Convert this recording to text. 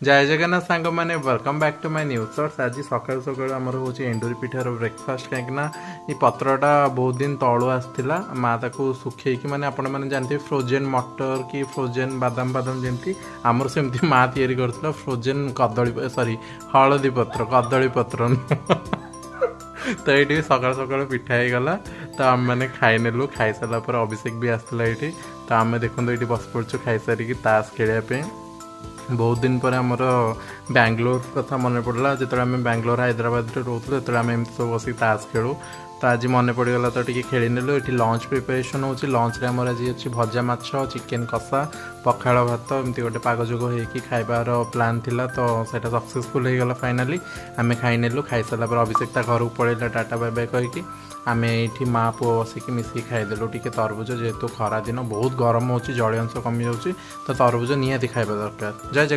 जय जगन्नाथ सांग मैंने welcome back to my new shorts. आज सकाल सकाल आमर हूँ एंडुरी पिठार ब्रेकफास्ट कहीं ये पत्रटा बहुत दिन तलू आसाला माँ ताको सुखेक मैंने आपण मैंने जानते फ्रोजेन मटर कि फ्रोजेन बादाम बादाम जमी आमर सेमती माँ तैयारी कर फ्रोजेन कदली सॉरी हलदी पत्र कदली पत्र तो ये सकाल सकाल पिठा हो गला तो आम मैंने खाई नेलु खाई सारा पर अभिषेक भी आसाला ये तो आम देखो ये बस पड़ू खाई सारिकी ताश खेलने बहुत दिन पर आमर बैंगलोर कथा मन पड़ा जो आम बैंगलोर हैदराबाद रोलु जो आम एम सब बस ताश खेलु तो आज मन पड़गला तो टी खेली नेलु ये लंच प्रिपरेशन हो लंच रे आमर आज अच्छी भजा माछ चिकेन कषा पखाड़ भात एमती गोटे पागजोग होगी खाइबार प्लान थिला तो सेटा सक्सेसफुल हो गला फाइनाली आम खाई नेलु खाई सारा पर अभिषेक घर को पड़ेगा टाटा बाय बाय कहीकि आम ये माँ पुओ बसिक मिसिक खाईदेलु टी तरबुज जेहेतु खरा दिन बहुत गरम हो जलीय अंश कमी जाऊँगी तो तरबुज निहाती खाइबा दरकार। जय जगन्नाथ।